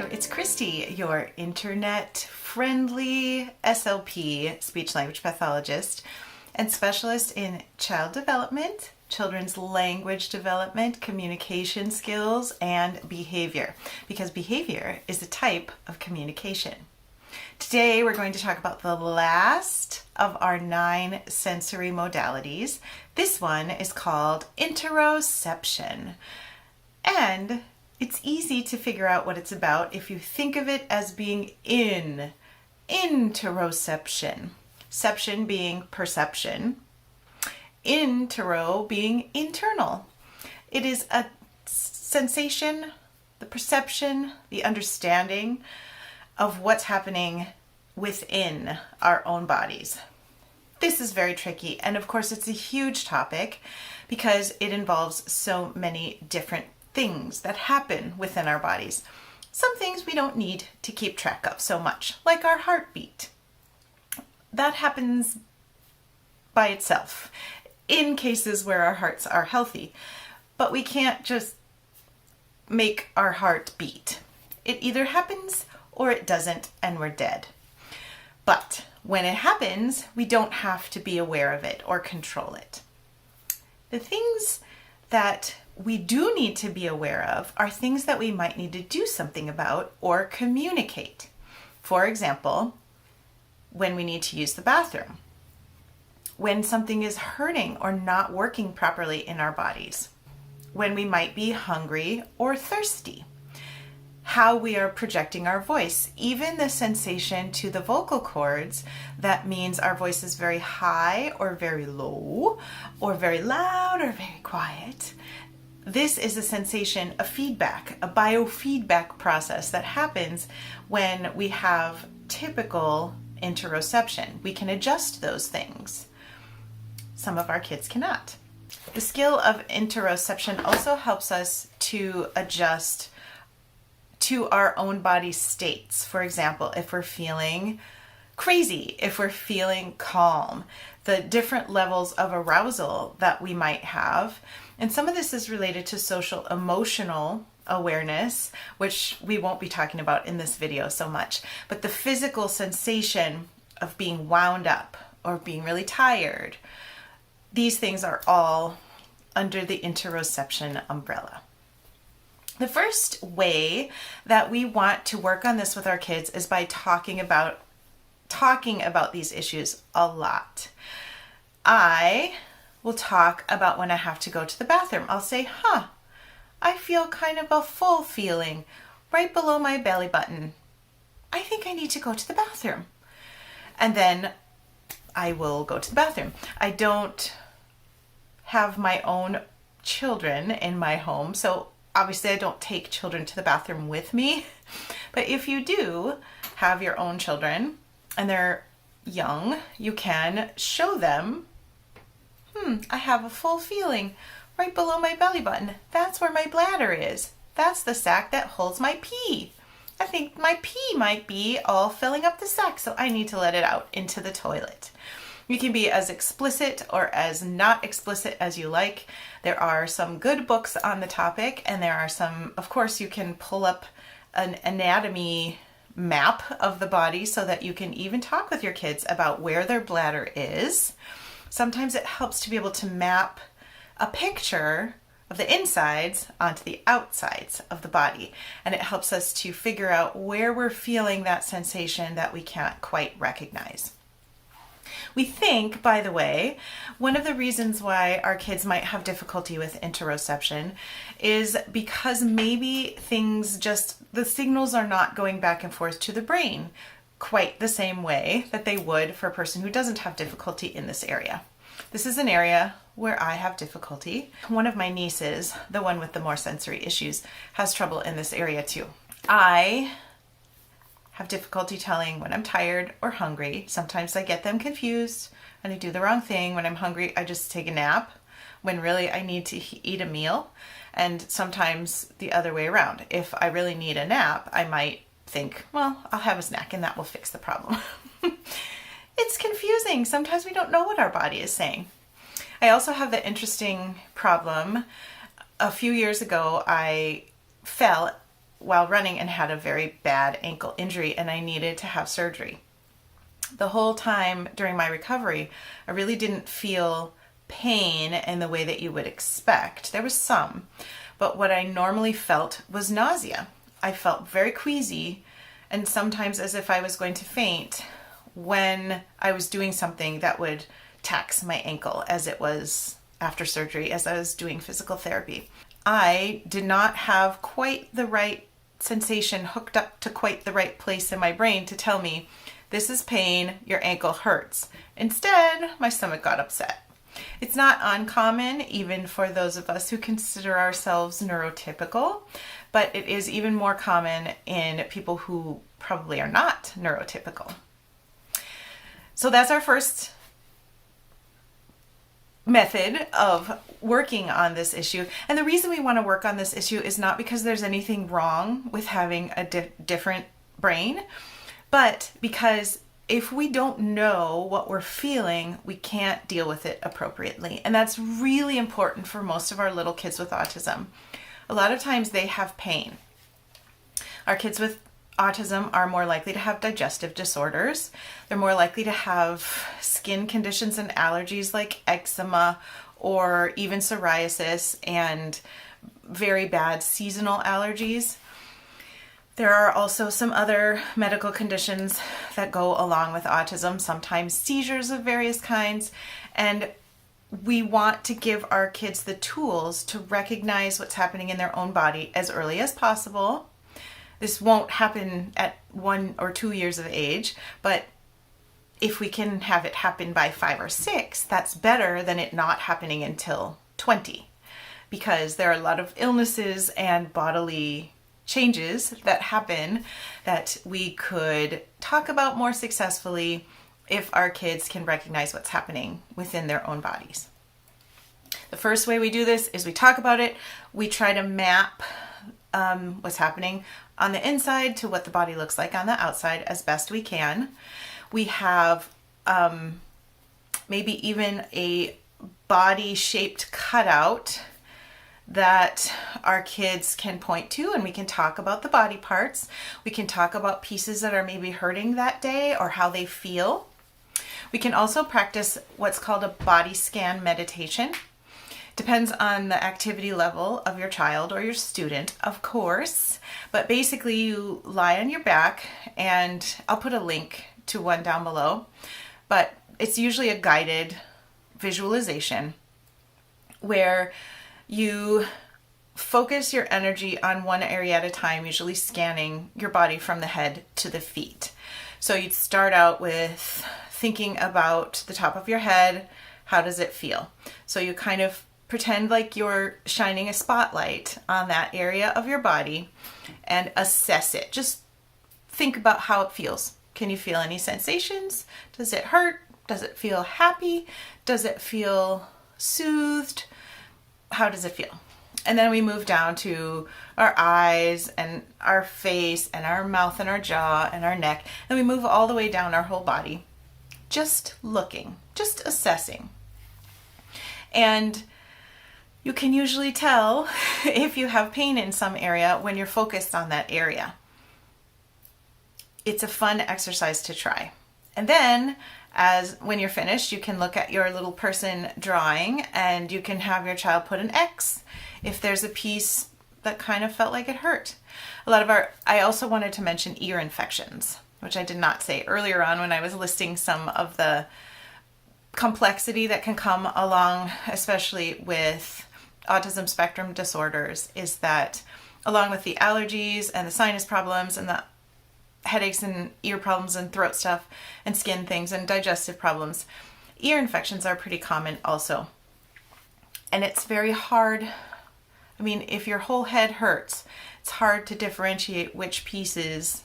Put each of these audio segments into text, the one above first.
it's Christy, your internet-friendly SLP, speech language pathologist, and specialist in child development, children's language development, communication skills, and behavior, because behavior is a type of communication. Today we're going to talk about the last of our 9 sensory modalities. This one is called interoception, and it's easy to figure out what it's about if you think of it as being in interoception. Ception being perception, intero being internal. It is a sensation, the perception, the understanding of what's happening within our own bodies. This is very tricky, and of course it's a huge topic because it involves so many different things that happen within our bodies. Some things we don't need to keep track of so much, like our heartbeat. That happens by itself in cases where our hearts are healthy, but we can't just make our heart beat. It either happens or it doesn't, and we're dead. But when it happens, we don't have to be aware of it or control it. The things that we do need to be aware of are things that we might need to do something about or communicate. For example, when we need to use the bathroom, when something is hurting or not working properly in our bodies, when we might be hungry or thirsty, how we are projecting our voice, even the sensation to the vocal cords. That means our voice is very high or very low, or very loud or very quiet. This is a sensation, a feedback, a biofeedback process that happens when we have typical interoception. We can adjust those things. Some of our kids cannot. The skill of interoception also helps us to adjust to our own body states. For example, if we're feeling crazy, if we're feeling calm, the different levels of arousal that we might have. And some of this is related to social emotional awareness, which we won't be talking about in this video so much, but the physical sensation of being wound up or being really tired. These things are all under the interoception umbrella. The first way that we want to work on this with our kids is by talking about these issues a lot. I will talk about when I have to go to the bathroom. I'll say, I feel kind of a full feeling right below my belly button. I think I need to go to the bathroom. And then I will go to the bathroom. I don't have my own children in my home, so obviously I don't take children to the bathroom with me. But if you do have your own children and they're young, you can show them, I have a full feeling right below my belly button. That's where my bladder is. That's the sac that holds my pee. I think my pee might be all filling up the sac, so I need to let it out into the toilet. You can be as explicit or as not explicit as you like. There are some good books on the topic, and there are some, of course, you can pull up an anatomy map of the body so that you can even talk with your kids about where their bladder is. Sometimes it helps to be able to map a picture of the insides onto the outsides of the body, and it helps us to figure out where we're feeling that sensation that we can't quite recognize. We think, by the way, one of the reasons why our kids might have difficulty with interoception is because maybe the signals are not going back and forth to the brain quite the same way that they would for a person who doesn't have difficulty in this area. This is an area where I have difficulty. One of my nieces, the one with the more sensory issues, has trouble in this area too. I have difficulty telling when I'm tired or hungry. Sometimes I get them confused and I do the wrong thing. When I'm hungry, I just take a nap when really I need to eat a meal. And sometimes the other way around. If I really need a nap, I might think, well, I'll have a snack and that will fix the problem. It's confusing. Sometimes we don't know what our body is saying. I also have the interesting problem. A few years ago, I fell while running and had a very bad ankle injury, and I needed to have surgery. The whole time during my recovery, I really didn't feel pain in the way that you would expect. There was some, but what I normally felt was nausea. I felt very queasy and sometimes as if I was going to faint when I was doing something that would tax my ankle, as it was after surgery, as I was doing physical therapy. I did not have quite the right sensation hooked up to quite the right place in my brain to tell me, this is pain, your ankle hurts. Instead, my stomach got upset. It's not uncommon, even for those of us who consider ourselves neurotypical, but it is even more common in people who probably are not neurotypical. So that's our first method of working on this issue. And the reason we want to work on this issue is not because there's anything wrong with having a different brain, but because if we don't know what we're feeling, we can't deal with it appropriately. And that's really important for most of our little kids with autism. A lot of times they have pain. Our kids with autism are more likely to have digestive disorders. They're more likely to have skin conditions and allergies like eczema or even psoriasis and very bad seasonal allergies. There are also some other medical conditions that go along with autism, sometimes seizures of various kinds, and we want to give our kids the tools to recognize what's happening in their own body as early as possible. This won't happen at 1 or 2 years of age, but if we can have it happen by 5 or 6, that's better than it not happening until 20, because there are a lot of illnesses and bodily changes that happen that we could talk about more successfully if our kids can recognize what's happening within their own bodies. The first way we do this is we talk about it. We try to map what's happening on the inside to what the body looks like on the outside as best we can. We have maybe even a body-shaped cutout that our kids can point to, and we can talk about the body parts. We can talk about pieces that are maybe hurting that day or how they feel. We can also practice what's called a body scan meditation. Depends on the activity level of your child or your student, of course, but basically you lie on your back, and I'll put a link to one down below, but it's usually a guided visualization where you focus your energy on one area at a time, usually scanning your body from the head to the feet. So you'd start out with thinking about the top of your head. How does it feel? So you kind of pretend like you're shining a spotlight on that area of your body and assess it. Just think about how it feels. Can you feel any sensations? Does it hurt? Does it feel happy? Does it feel soothed? How does it feel? And then we move down to our eyes and our face and our mouth and our jaw and our neck. And we move all the way down our whole body, just looking, just assessing. And you can usually tell if you have pain in some area when you're focused on that area. It's a fun exercise to try. And then when you're finished, you can look at your little person drawing, and you can have your child put an X if there's a piece that kind of felt like it hurt. I also wanted to mention ear infections, which I did not say earlier on when I was listing some of the complexity that can come along, especially with autism spectrum disorders, is that along with the allergies and the sinus problems and the headaches and ear problems and throat stuff and skin things and digestive problems, ear infections are pretty common also. And it's very hard. I mean, if your whole head hurts, it's hard to differentiate which pieces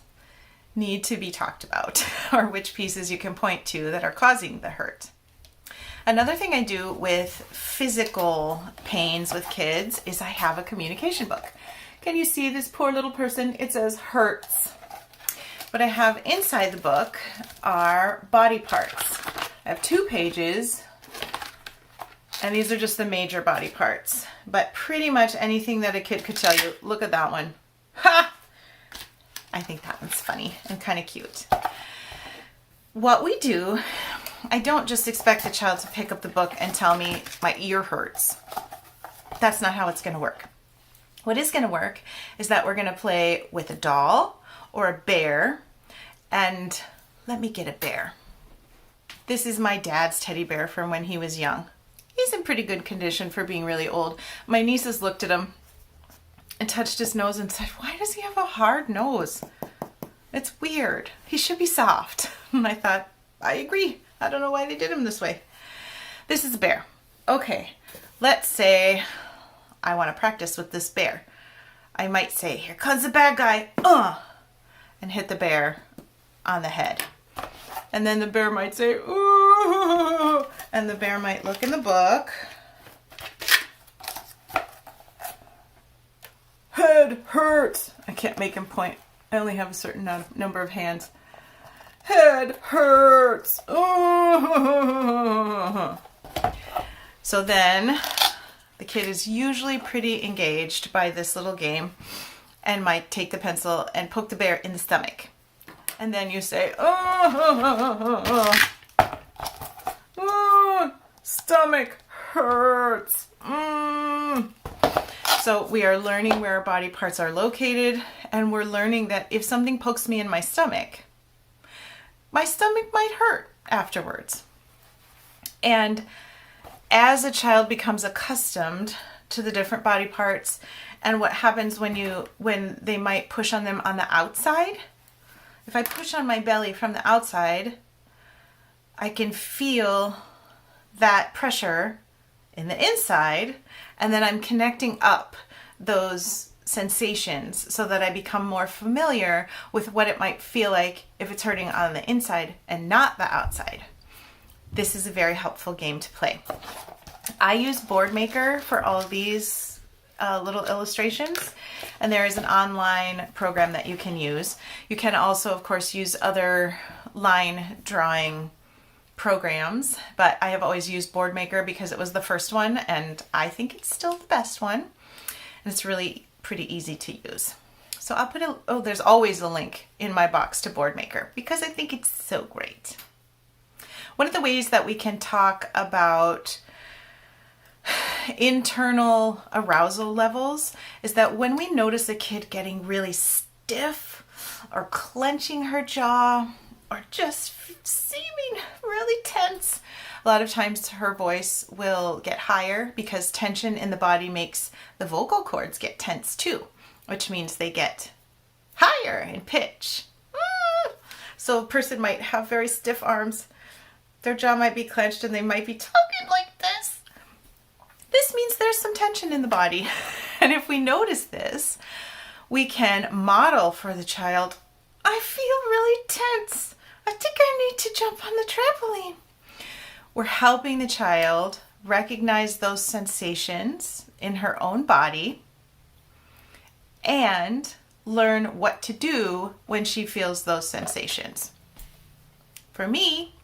need to be talked about or which pieces you can point to that are causing the hurt. Another thing I do with physical pains with kids is I have a communication book. Can you see this poor little person? It says hurts. What I have inside the book are body parts. I have 2 pages, and these are just the major body parts. But pretty much anything that a kid could tell you. Look at that one. Ha! I think that one's funny and kind of cute. What we do, I don't just expect the child to pick up the book and tell me my ear hurts. That's not how it's going to work. What is going to work is that we're going to play with a doll or a bear. And let me get a bear. This is my dad's teddy bear from when he was young. He's in pretty good condition for being really old. My nieces looked at him and touched his nose and said, "Why does he have a hard nose? It's weird. He should be soft." And I thought, I agree. I don't know why they did him this way. This is a bear. Okay, let's say I want to practice with this bear. I might say, "Here comes the bad guy," and hit the bear on the head. And then the bear might say, "Ooh," and the bear might look in the book. "Head hurts." I can't make him point. I only have a certain number of hands. "Head hurts." Ooh. So then the kid is usually pretty engaged by this little game and might take the pencil and poke the bear in the stomach. And then you say, "Stomach hurts." So we are learning where our body parts are located, and we're learning that if something pokes me in my stomach might hurt afterwards. And as a child becomes accustomed to the different body parts and what happens when they might push on them on the outside, if I push on my belly from the outside, I can feel that pressure in the inside, and then I'm connecting up those sensations so that I become more familiar with what it might feel like if it's hurting on the inside and not the outside. This is a very helpful game to play. I use Boardmaker for all of these little illustrations, and there is an online program that you can use. You can also, of course, use other line drawing programs, but I have always used Boardmaker because it was the first one, and I think it's still the best one. And it's really pretty easy to use. So I'll put there's always a link in my box to Boardmaker because I think it's so great. One of the ways that we can talk about internal arousal levels is that when we notice a kid getting really stiff or clenching her jaw or just seeming really tense, a lot of times her voice will get higher because tension in the body makes the vocal cords get tense too, which means they get higher in pitch. So a person might have very stiff arms, their jaw might be clenched, and they might be talking like this. This means there's some tension in the body. And if we notice this, we can model for the child, "I feel really tense. I think I need to jump on the trampoline." We're helping the child recognize those sensations in her own body and learn what to do when she feels those sensations. For me,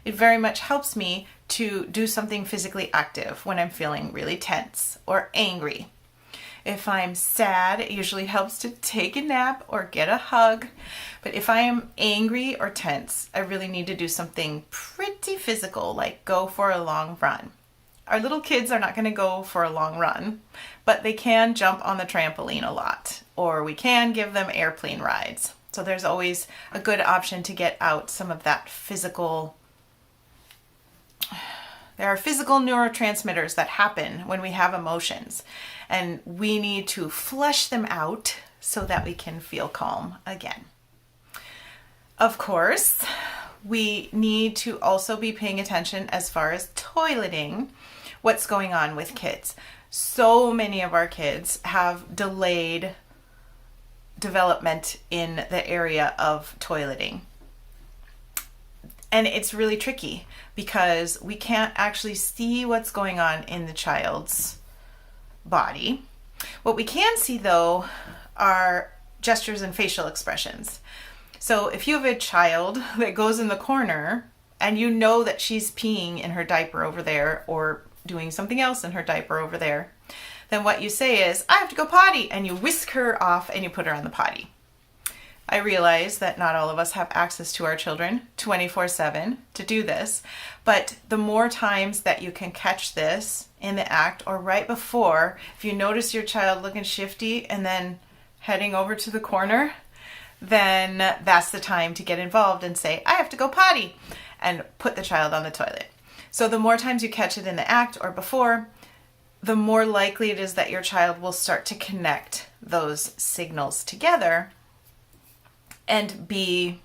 it very much helps me to do something physically active when I'm feeling really tense or angry. If I'm sad, it usually helps to take a nap or get a hug. But if I am angry or tense, I really need to do something pretty physical, like go for a long run. Our little kids are not going to go for a long run, but they can jump on the trampoline a lot, or we can give them airplane rides. So there's always a good option to get out some of that physical. There are physical neurotransmitters that happen when we have emotions, and we need to flush them out so that we can feel calm again. Of course, we need to also be paying attention as far as toileting, what's going on with kids. So many of our kids have delayed development in the area of toileting. And it's really tricky because we can't actually see what's going on in the child's body. What we can see, though, are gestures and facial expressions. So if you have a child that goes in the corner and you know that she's peeing in her diaper over there or doing something else in her diaper over there, then what you say is, "I have to go potty," and you whisk her off and you put her on the potty. I realize that not all of us have access to our children 24/7 to do this, but the more times that you can catch this in the act or right before, if you notice your child looking shifty and then heading over to the corner, then that's the time to get involved and say, I have to go potty, and put the child on the toilet. So the more times you catch it in the act or before, the more likely it is that your child will start to connect those signals together and be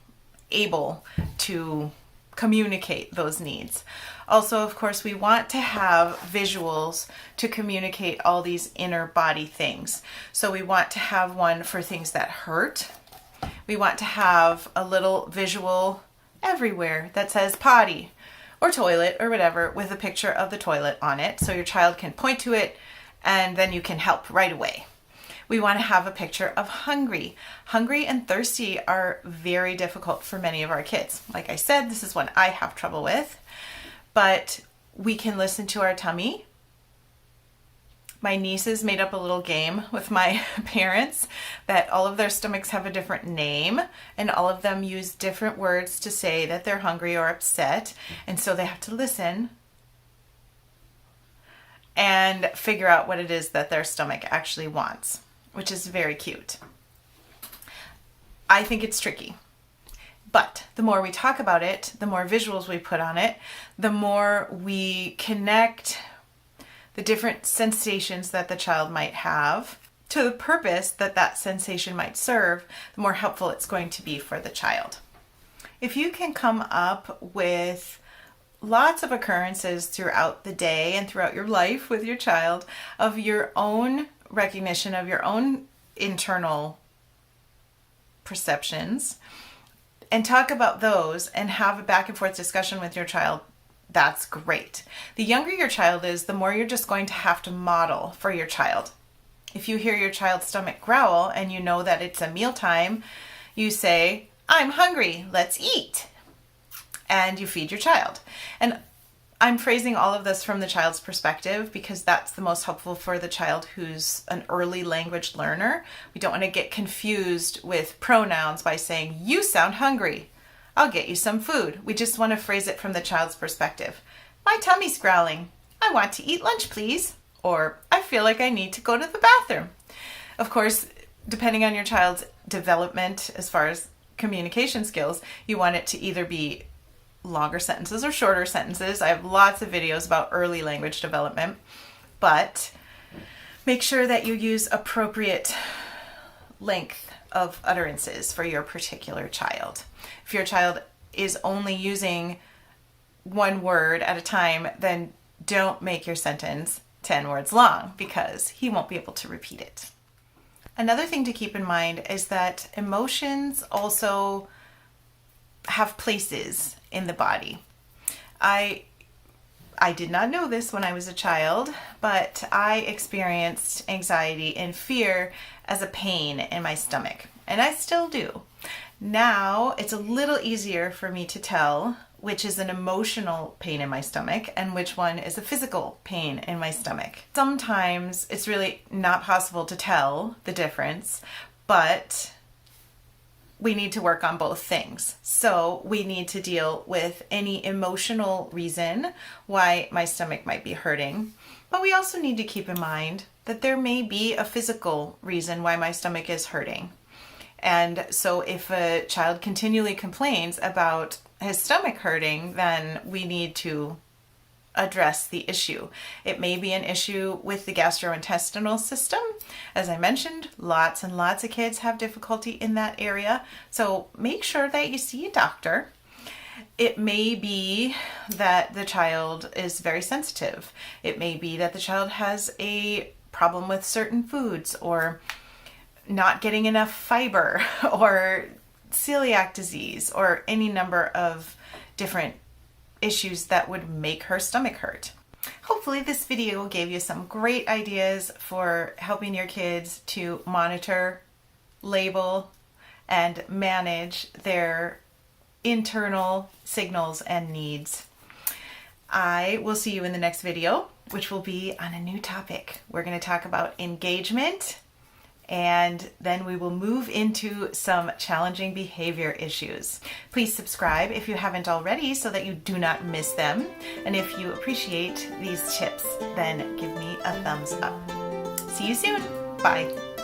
able to communicate those needs. Also, of course, we want to have visuals to communicate all these inner body things. So we want to have one for things that hurt. We want to have a little visual everywhere that says potty or toilet or whatever with a picture of the toilet on it, so your child can point to it and then you can help right away. We want to have a picture of hungry. Hungry and thirsty are very difficult for many of our kids. Like I said, this is one I have trouble with, but we can listen to our tummy. My nieces made up a little game with my parents that all of their stomachs have a different name and all of them use different words to say that they're hungry or upset. And so they have to listen and figure out what it is that their stomach actually wants, which is very cute. I think it's tricky, but the more we talk about it, the more visuals we put on it, the more we connect the different sensations that the child might have to the purpose that that sensation might serve, the more helpful it's going to be for the child. If you can come up with lots of occurrences throughout the day and throughout your life with your child of your own recognition of your own internal perceptions and talk about those and have a back and forth discussion with your child, that's great. The younger your child is, the more you're just going to have to model for your child. If you hear your child's stomach growl and you know that it's a mealtime, you say, I'm hungry, let's eat. And you feed your child. And I'm phrasing all of this from the child's perspective because that's the most helpful for the child who's an early language learner. We don't want to get confused with pronouns by saying, you sound hungry. I'll get you some food. We just want to phrase it from the child's perspective. My tummy's growling. I want to eat lunch, please. Or I feel like I need to go to the bathroom. Of course, depending on your child's development as far as communication skills, you want it to either be longer sentences or shorter sentences. I have lots of videos about early language development, but make sure that you use appropriate length of utterances for your particular child. If your child is only using one word at a time, then don't make your sentence 10 words long because he won't be able to repeat it. Another thing to keep in mind is that emotions also have places in the body. I did not know this when I was a child, but I experienced anxiety and fear as a pain in my stomach, and I still do. Now it's a little easier for me to tell which is an emotional pain in my stomach and which one is a physical pain in my stomach. Sometimes it's really not possible to tell the difference, but we need to work on both things. So we need to deal with any emotional reason why my stomach might be hurting, but we also need to keep in mind that there may be a physical reason why my stomach is hurting. And so if a child continually complains about his stomach hurting, then we need to address the issue. It may be an issue with the gastrointestinal system. As I mentioned, lots and lots of kids have difficulty in that area. So make sure that you see a doctor. It may be that the child is very sensitive. It may be that the child has a problem with certain foods or not getting enough fiber or celiac disease or any number of different issues that would make her stomach hurt. Hopefully this video gave you some great ideas for helping your kids to monitor, label, and manage their internal signals and needs. I will see you in the next video, which will be on a new topic. We're going to talk about engagement and then we will move into some challenging behavior issues. Please subscribe if you haven't already so that you do not miss them. And if you appreciate these tips, then give me a thumbs up. See you soon. Bye.